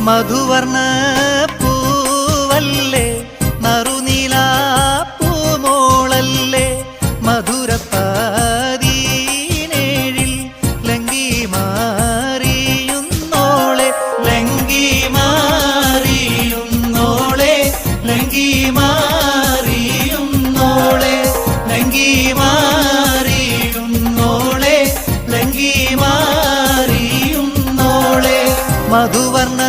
മധുവർണ്ണ പൂവല്ലേ നറുനീലാ പൂമോളല്ലേ മധുരപ്പാതീനേഴിൽ ലങ്കി മാറിയുന്നോളെ ലങ്കി മാറിയുന്നോളെ ലങ്കി മാറിയുന്നോളെ ലങ്കി മാറിയുന്നോളെ ലങ്കി മാറിയുന്നോളെ മധുവർണ്ണ